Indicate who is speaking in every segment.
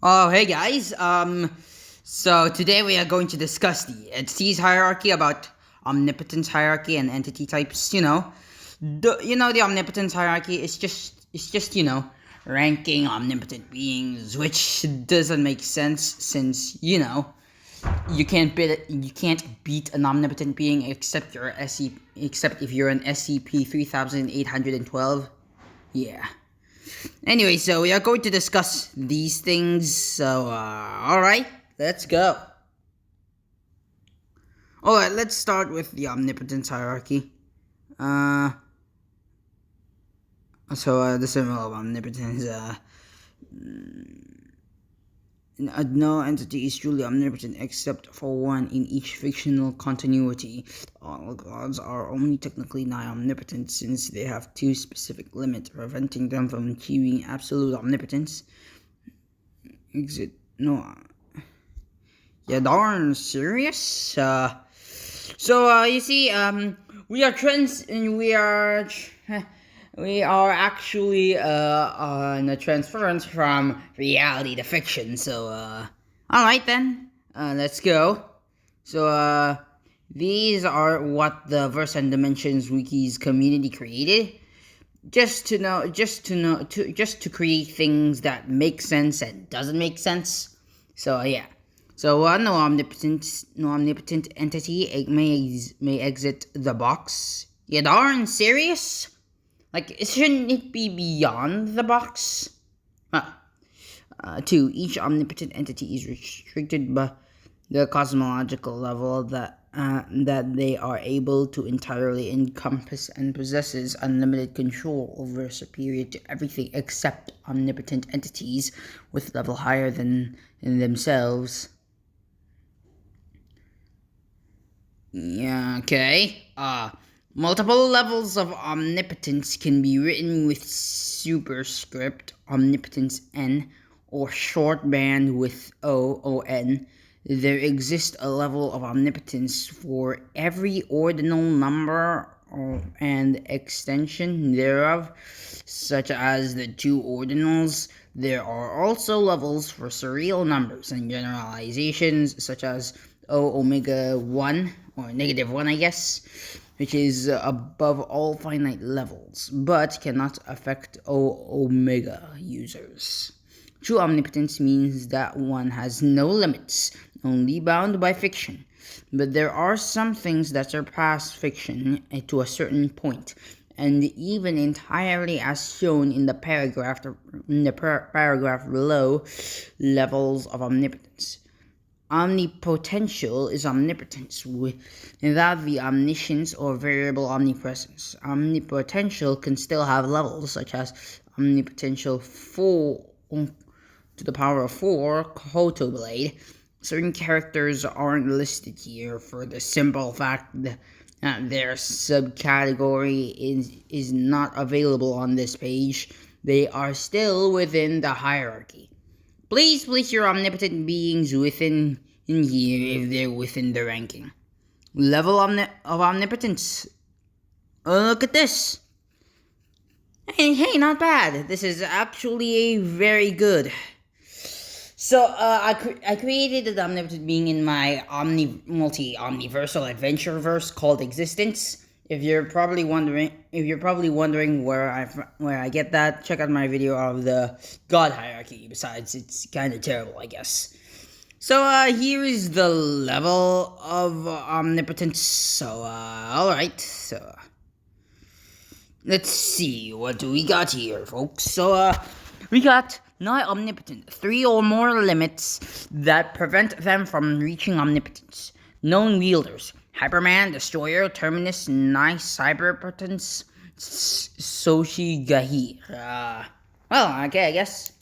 Speaker 1: Oh, hey guys. So today we are going to discuss the entities hierarchy about omnipotence hierarchy and entity types. The omnipotence hierarchy is just ranking omnipotent beings, which doesn't make sense since you can't beat an omnipotent being except except if you're an SCP 3812. Yeah. Anyway, so we are going to discuss these things. So, alright, let's go. Alright, let's start with the omnipotence hierarchy. The symbol of omnipotence, no entity is truly omnipotent except for one in each fictional continuity. All gods are only technically omnipotent since they have two specific limits preventing them from achieving absolute omnipotence. No. Yeah, darn serious? You see, we are actually on a transference from reality to fiction. So, alright then, let's go. So, these are what the Verse and Dimensions Wiki's community created. Just to create things that make sense and doesn't make sense. So, yeah. So, no omnipotent entity may exit the box. You darn serious? Like, shouldn't it be beyond the box? 2. Each omnipotent entity is restricted by the cosmological level that they are able to entirely encompass and possesses unlimited control over superior to everything except omnipotent entities with level higher than themselves. Yeah, okay. Multiple levels of omnipotence can be written with superscript omnipotence N or shorthand with ON. There exists a level of omnipotence for every ordinal number and extension thereof, such as the two ordinals. There are also levels for surreal numbers and generalizations, such as omega 1 or -1, I guess, which is above all finite levels, but cannot affect omega users. True omnipotence means that one has no limits, only bound by fiction. But there are some things that surpass fiction to a certain point, and even entirely as shown in the paragraph below, levels of omnipotence. Omnipotential is omnipotence without the omniscience or variable omnipresence. Omnipotential can still have levels, such as omnipotential 4 to the power of 4 Kotoblade. Certain characters aren't listed here for the simple fact that their subcategory is not available on this page. They are still within the hierarchy. Please place your omnipotent beings in here if they're within the ranking. Level of omnipotence. Look at this. Hey, not bad. This is actually very good. So, I created an omnipotent being in my multi-omniversal adventure verse called Existence. If you're probably wondering where I get that, check out my video of the God hierarchy. Besides, it's kind of terrible, I guess. So, here is the level of omnipotence. So, alright. So, let's see. What do we got here, folks? So, we got nigh omnipotent. 3 or more limits that prevent them from reaching omnipotence. Known wielders. Hyperman, Destroyer, Terminus, nigh cyberpotence, Soshi-Gahi. Okay, I guess.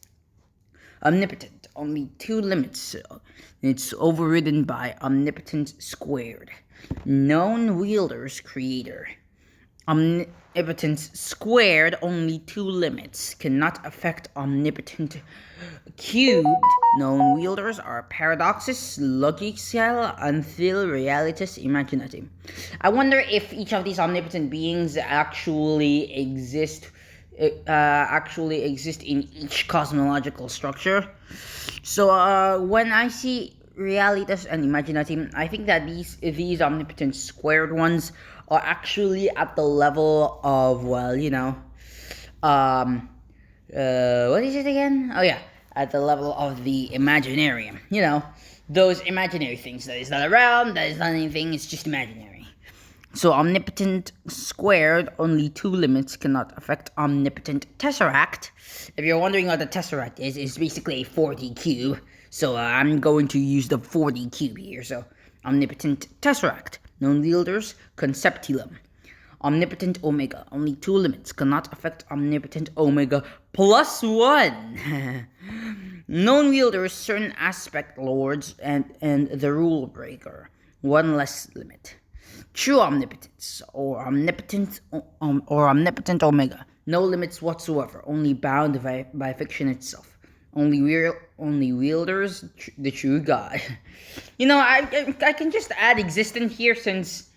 Speaker 1: Omnipotent. Only 2 limits. It's overridden by omnipotence squared. Known wielders creator. Omnipotence squared, only 2 limits. Cannot affect omnipotent cubed. Known wielders are Paradoxus, Logicel, Until, Realitas, Imaginatum. I wonder if each of these omnipotent beings actually exist actually exist in each cosmological structure. So when I see realitas and imaginatim, I think that these omnipotent squared ones are actually at the level of, well, um, what is it again? Oh yeah, at the level of the imaginarium. Those imaginary things that is not around, that is not anything, it's just imaginary. So omnipotent squared, only two limits cannot affect omnipotent tesseract. If you're wondering what the tesseract is, it's basically a 4D cube. So I'm going to use the 4D cube here. So omnipotent tesseract, known wielders, conceptulum. Omnipotent omega, only two limits cannot affect omnipotent omega plus one. Known wielders, certain aspect lords, and the rule breaker, one less limit. True omnipotence, or omnipotent omega, no limits whatsoever, only bound by fiction itself. Only wielders, the true God. I can just add existent here, since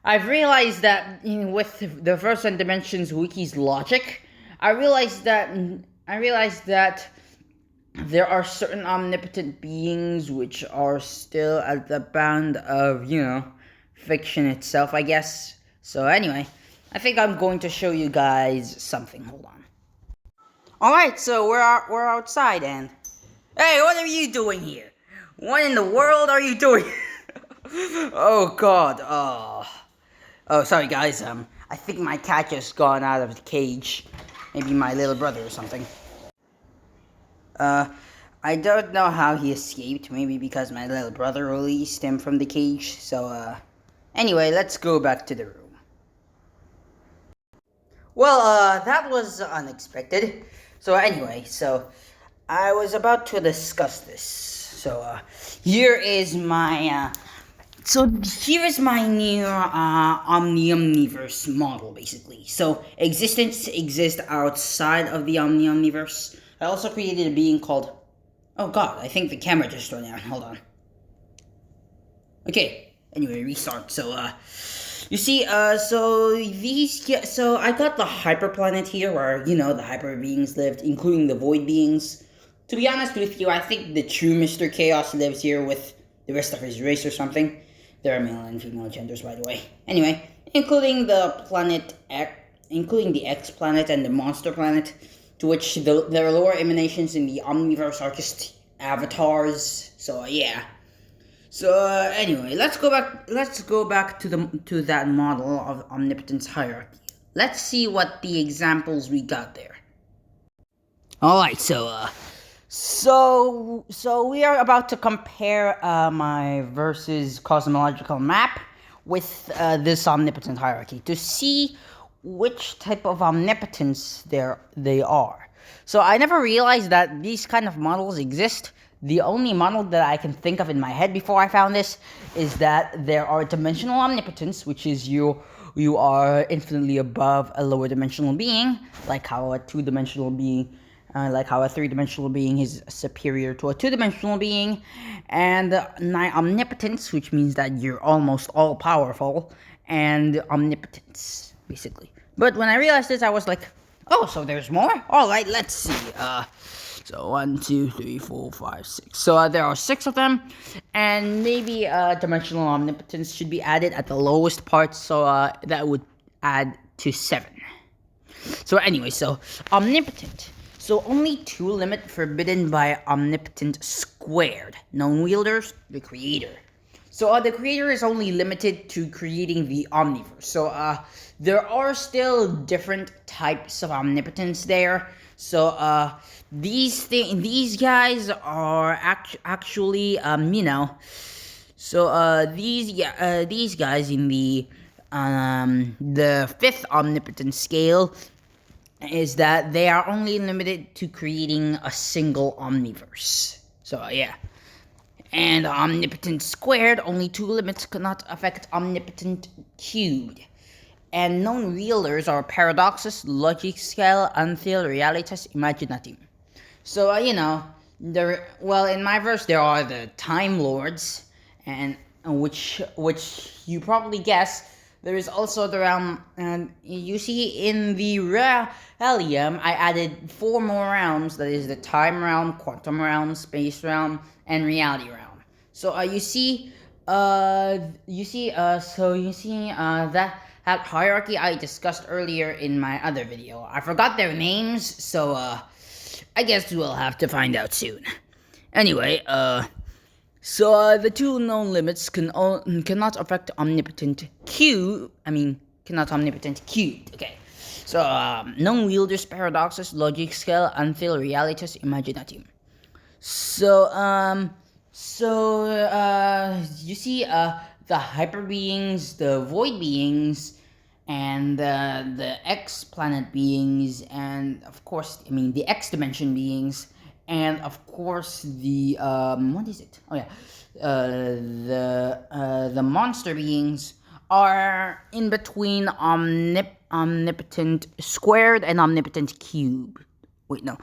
Speaker 1: I've realized that with the first N Dimensions wiki's logic, I realized that there are certain omnipotent beings which are still at the bound of, fiction itself, I guess. So anyway, I think I'm going to show you guys something. Hold on. Alright, so we're outside, and hey, what are you doing here? What in the world are you doing? Oh god, oh, sorry guys, I think my cat just gone out of the cage. Maybe my little brother or something. I don't know how he escaped, maybe because my little brother released him from the cage, so, anyway, let's go back to the room. Well, that was unexpected. So anyway, I was about to discuss this. So, here is my new omniverse model, basically. So existence exists outside of the omniverse. I also created a being called... Oh god, I think the camera just went out. Hold on. Okay, anyway, restart. So, you see, so I got the hyper planet here where, the hyper beings lived, including the void beings. To be honest with you, I think the true Mr. Chaos lives here with the rest of his race or something. There are male and female genders, by the way. Anyway, including the X planet and the monster planet, to which their lower emanations in the omniverse are just avatars. So yeah. So anyway, let's go back to that model of omnipotence hierarchy. Let's see what the examples we got there. All right, so we are about to compare my versus cosmological map with this omnipotent hierarchy to see which type of omnipotence they are. So I never realized that these kind of models exist. The only model that I can think of in my head before I found this is that there are dimensional omnipotence, which is you are infinitely above a lower dimensional being, like how a two-dimensional being, like how a three-dimensional being is superior to a two-dimensional being, and omnipotence, which means that you're almost all-powerful, and omnipotence, basically. But when I realized this, I was like, oh, so there's more? Alright, let's see. So 1, 2, 3, 4, 5, 6. So there are 6 of them, and maybe dimensional omnipotence should be added at the lowest part, so that would add to 7. So anyway, so omnipotent. So only 2 limit forbidden by omnipotent squared. Known wielders, the creator. So the creator is only limited to creating the omniverse. So there are still different types of omnipotence there. So these guys are actually So these guys in the 5th omnipotence scale is that they are only limited to creating a single omniverse. So yeah. And omnipotent squared, only 2 limits cannot affect omnipotent cubed. And known wielders are paradoxus, logic scale, until realitas imaginatim. So in my verse there are the time lords, and which you probably guess there is also the realm, and you see in the realm, I added 4 more realms. That is the time realm, quantum realm, space realm, and reality realm. So that hierarchy I discussed earlier in my other video. I forgot their names, so I guess we'll have to find out soon. Anyway, the two known limits cannot affect omnipotent Q. Cannot omnipotent cubed. Okay. So, known wielders, paradoxes, logic scale, until realitas imaginatum. So, you see, the hyper beings, the void beings, and the X planet beings, and of course, the X dimension beings, and of course the what is it? Oh yeah, the monster beings are in between omnipotent squared and omnipotent cube. Wait, no,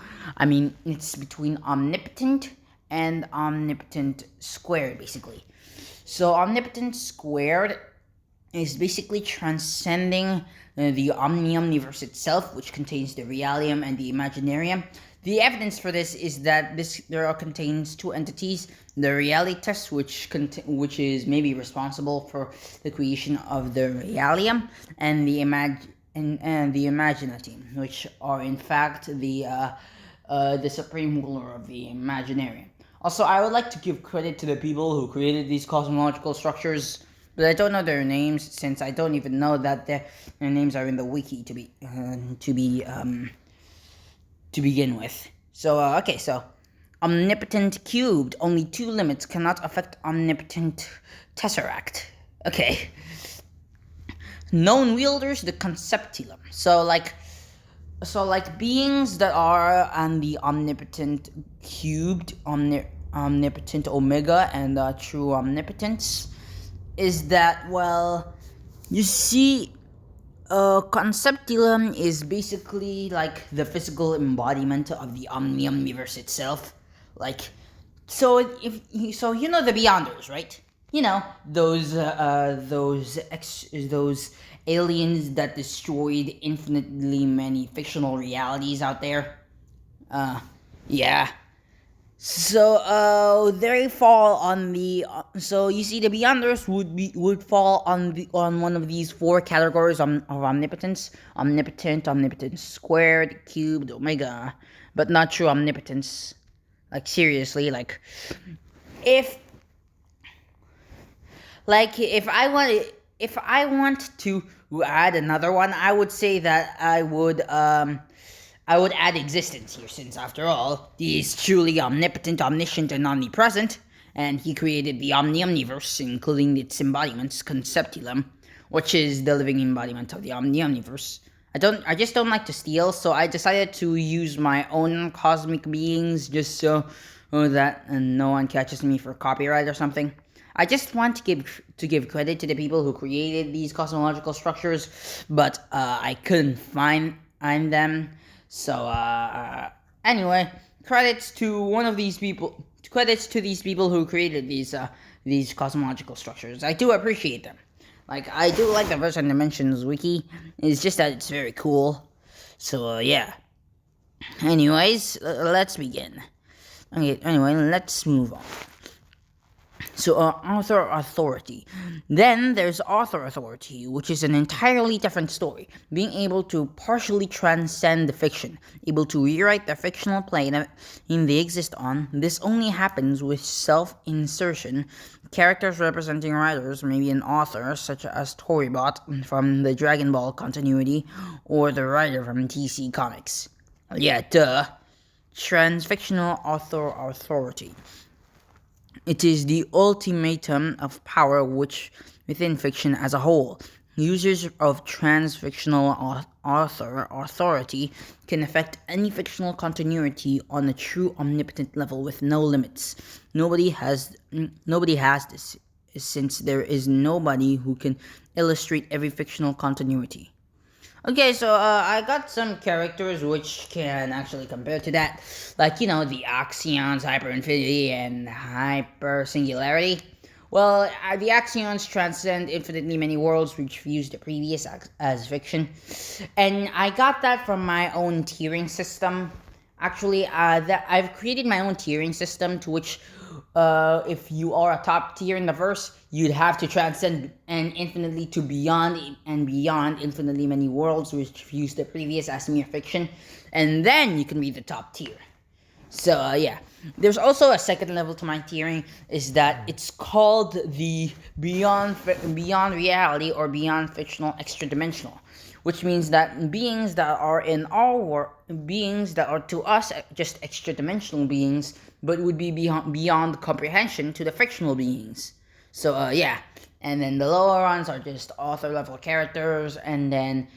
Speaker 1: it's between omnipotent and omnipotent squared, basically. So omnipotent squared is basically transcending the omniverse itself, which contains the realium and the imaginarium. The evidence for this is that there contains two entities: the realitas, which is maybe responsible for the creation of the realium, and the imaginatum, which are in fact the supreme ruler of the imaginarium. Also, I would like to give credit to the people who created these cosmological structures, but I don't know their names, since I don't even know that their names are in the wiki to begin with. So okay, so omnipotent cubed, only 2 limits cannot affect omnipotent tesseract. Okay. Known wielders, the conceptulum. So like beings that are on the omnipotent cubed, omnipotent omega, and true omnipotence, is that, well, you see, conceptulum is basically like the physical embodiment of the omniverse itself. Like, so you know the Beyonders, right? You know those aliens that destroyed infinitely many fictional realities out there. Yeah. So they fall on the so you see the Beyonders would fall on one of these 4 categories of omnipotence: omnipotence squared, cubed, omega, but not true omnipotence. Like, seriously, if if I want to add another one, I would say that I would add existence here, since after all, he is truly omnipotent, omniscient, and omnipresent, and he created the omniverse, including its embodiments, conceptulum, which is the living embodiment of the omniverse. I just don't like to steal, so I decided to use my own cosmic beings, just so that no one catches me for copyright or something. I just want to give credit to the people who created these cosmological structures, but I couldn't find them. So anyway, credits to these people who created these cosmological structures. I do appreciate them. Like, I do like the Verse and Dimensions wiki. It's just that it's very cool. So yeah. Anyways, let's begin. Okay. Anyway, let's move on. So, author authority. Then there's author authority, which is an entirely different story. Being able to partially transcend the fiction, able to rewrite the fictional plane they exist on. This only happens with self-insertion. Characters representing writers, maybe an author, such as Torybot from the Dragon Ball continuity, or the writer from DC Comics. Yeah, duh. Transfictional author authority. It is the ultimatum of power within fiction as a whole. Users of transfictional author authority can affect any fictional continuity on a true omnipotent level with no limits. Nobody has this, since there is nobody who can illustrate every fictional continuity. Okay, so I got some characters which can actually compare to that. Like, the Axions, Hyper Infinity, and Hyper Singularity. Well, the Axions transcend infinitely many worlds, which views the previous as fiction, and I got that from my own tiering system. Actually, that I've created my own tiering system to which, if you are a top tier in the verse, you'd have to transcend and infinitely to beyond and beyond infinitely many worlds, which views the previous as mere fiction, and then you can be the top tier. So yeah, there's also a second level to my tiering, is that it's called the beyond reality or beyond fictional extra dimensional, which means that beings that are in our beings that are to us just extra dimensional beings, but would be beyond comprehension to the fictional beings. So yeah, and then the lower ones are just author level characters, and then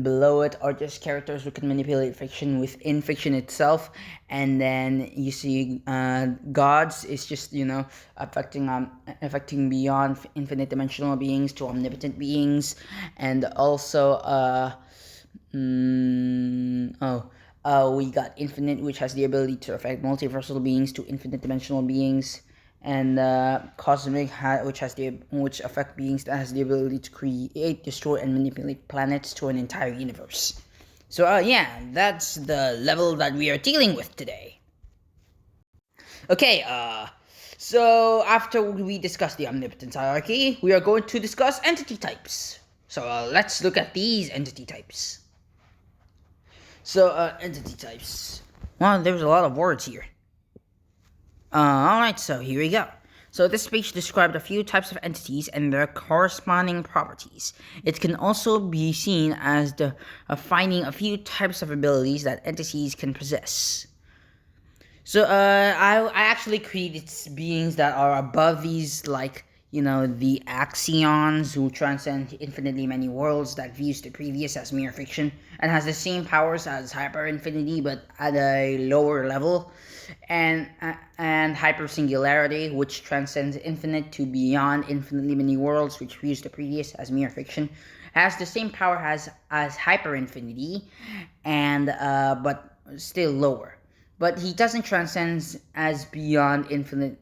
Speaker 1: below it are just characters who can manipulate fiction within fiction itself. And then you see gods is just, affecting beyond infinite dimensional beings to omnipotent beings. And also we got infinite, which has the ability to affect multiversal beings to infinite dimensional beings. And cosmic, which affect beings that has the ability to create, destroy, and manipulate planets to an entire universe. So yeah, that's the level that we are dealing with today. Okay, so after we discuss the omnipotence hierarchy, we are going to discuss entity types. So let's look at these entity types. So entity types. Well, there's a lot of words here. Alright, so here we go. So this page described a few types of entities and their corresponding properties. It can also be seen as defining a few types of abilities that entities can possess. So I actually created beings that are above these, like, the Axions, who transcend infinitely many worlds, that views the previous as mere fiction, and has the same powers as Hyper Infinity, but at a lower level. And Hyper Singularity, which transcends infinite to beyond infinitely many worlds, which views the previous as mere fiction, has the same power as Hyper Infinity, and but still lower. But he doesn't transcend as beyond infinitely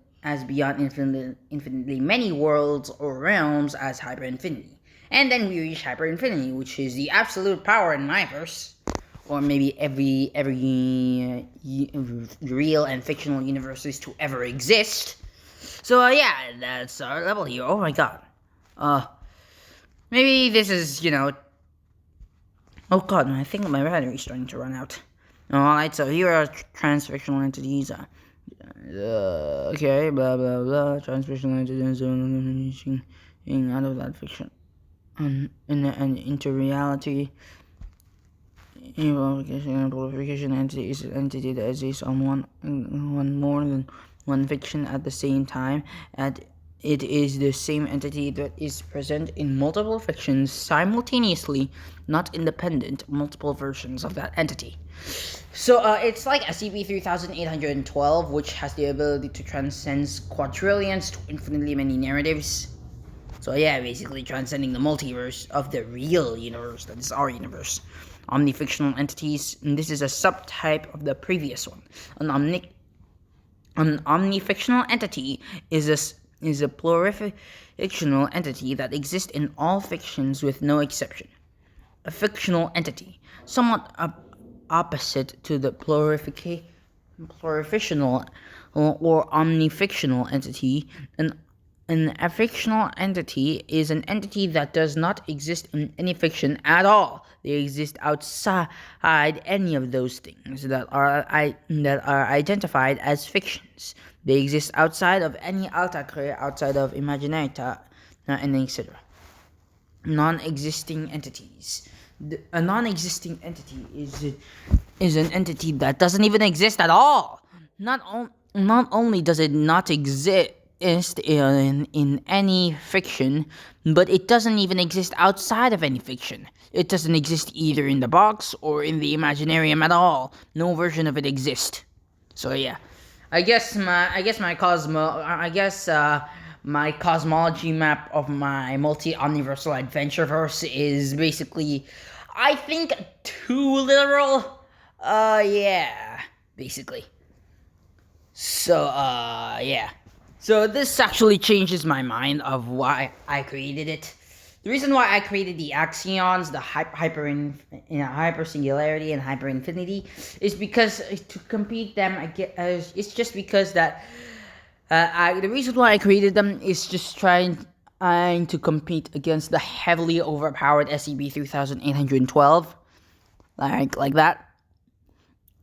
Speaker 1: many worlds or realms as Hyper Infinity. And then we reach Hyper Infinity, which is the absolute power in my verse, or maybe every real and fictional universes to ever exist. So yeah, that's our level here. Oh my god. Maybe this is, oh god, I think my battery's starting to run out. Alright, so here are transfictional entities. Okay, blah blah blah. Transfictional entities out of that fiction and into reality. Evocation and proliferation entity is an entity that exists on one more than one fiction at the same time, and it is the same entity that is present in multiple fictions simultaneously, not independent multiple versions of that entity. So it's like SCP-3812, which has the ability to transcend quadrillions to infinitely many narratives. So yeah, basically transcending the multiverse of the real universe, that is our universe. Omnifictional entities, and this is a subtype of the previous one. An omnifictional entity is a plurifictional entity that exists in all fictions with no exception. A fictional entity, somewhat opposite to the plurifictional or omnifictional entity. A fictional entity is an entity that does not exist in any fiction at all. They exist outside any of those things that are identified as fictions. They exist outside of any alta, outside of imaginata, and etc. Non-existing entities. A non-existing entity is an entity that doesn't even exist at all. Not only does it not exist in any fiction, but it doesn't even exist outside of any fiction. It doesn't exist either in the box or in the Imaginarium at all. No version of it exists. So yeah, my cosmology map of my multi-omniversal adventure verse is basically, I think, too literal. Yeah, basically. So, yeah. So this actually changes my mind of why I created it. The reason why I created the axions, the hyper singularity and hyper infinity, is because to compete them, it's just because that the reason why I created them is just trying to compete against the heavily overpowered SCP-3812, like that.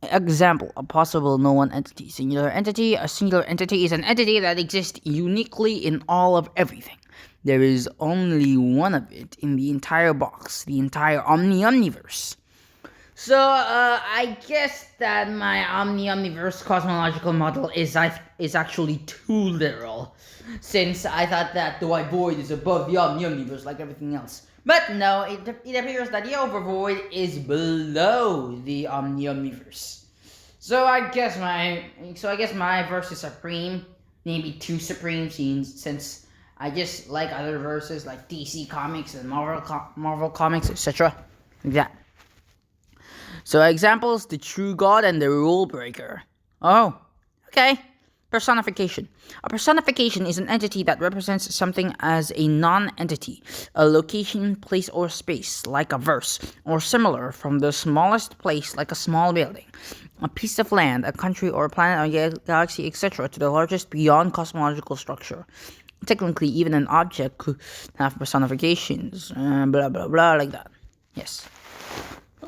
Speaker 1: Example, a possible no one entity. Singular entity. A singular entity is an entity that exists uniquely in all of everything. There is only one of it in the entire box, the entire Omniverse. So, I guess that my Omniverse cosmological model is actually too literal, since I thought that the white void is above the Omniverse like everything else. But no, it appears that the overvoid is below the Omniverse. So I guess my verse is supreme, maybe too supreme, since I just like other verses like DC Comics and Marvel Comics, etc. Like that. So examples, the true god and the rule breaker. Oh, okay. Personification. A personification is an entity that represents something as a non-entity, a location, place, or space, like a verse, or similar, from the smallest place, like a small building, a piece of land, a country, or a planet, or galaxy, etc., to the largest beyond cosmological structure. Technically, even an object could have personifications, blah blah blah, like that. Yes.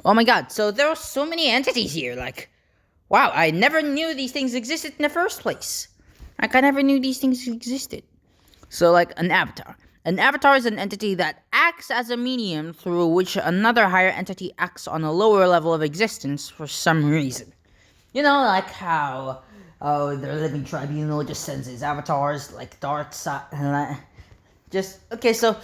Speaker 1: Oh my god, so there are so many entities here, like, wow, I never knew these things existed in the first place. Like, I never knew these things existed. So, like, an avatar. An avatar is an entity that acts as a medium through which another higher entity acts on a lower level of existence for some reason. You know, like how the living tribunal just sends its avatars, like dark side, okay, so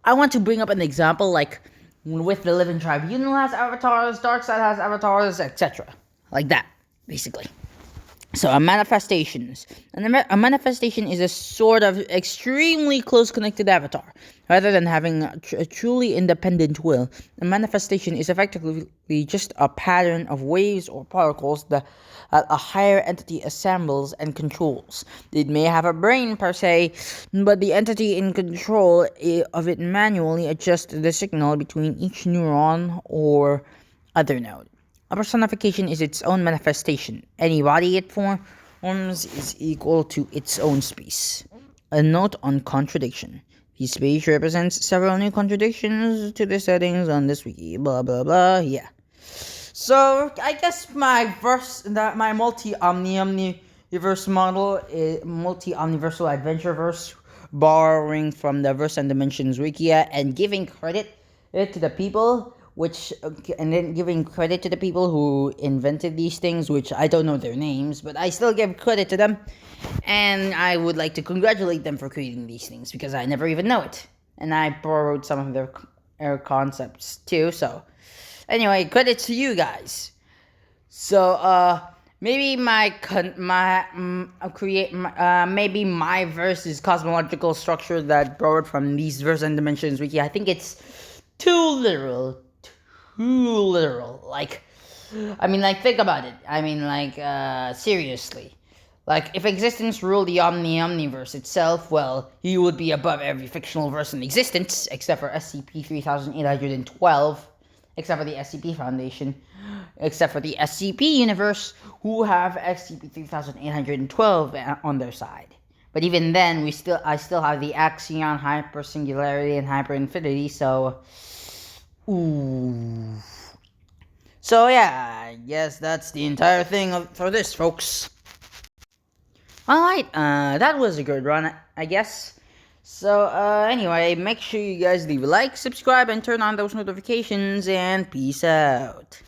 Speaker 1: I want to bring up an example, like, with the living tribunal has avatars, dark side has avatars, etc. Like that, basically. So, a manifestation is a sort of extremely close connected avatar. Rather than having a truly independent will, a manifestation is effectively just a pattern of waves or particles that a higher entity assembles and controls. It may have a brain per se, but the entity in control of it manually adjusts the signal between each neuron or other node. A personification is its own manifestation. Any body it forms is equal to its own space. A note on contradiction. The space represents several new contradictions to the settings on this wiki. Blah blah blah. Yeah. So I guess my multi-omniverse model is multi-omniversal adventure verse, borrowing from the Verse and Dimensions Wikia and giving credit to the people who invented these things, which I don't know their names, but I still give credit to them, and I would like to congratulate them for creating these things, because I never even know it, and I borrowed some of their concepts too, so, anyway, credit to you guys. So, maybe maybe my verse is cosmological structure that borrowed from these Verse and Dimensions Wiki. I think it's too literal. Like, I mean, like, think about it. I mean, like, seriously. Like, if existence ruled the omniverse itself, well, he would be above every fictional verse in existence, except for SCP-3812, except for the SCP Foundation, except for the SCP universe, who have SCP-3812 on their side. But even then, I still have the axion, hyper singularity, and hyper infinity, so... Ooh. So yeah, I guess that's the entire thing for this, folks. Alright, that was a good run, I guess. So, anyway, make sure you guys leave a like, subscribe, and turn on those notifications, and peace out.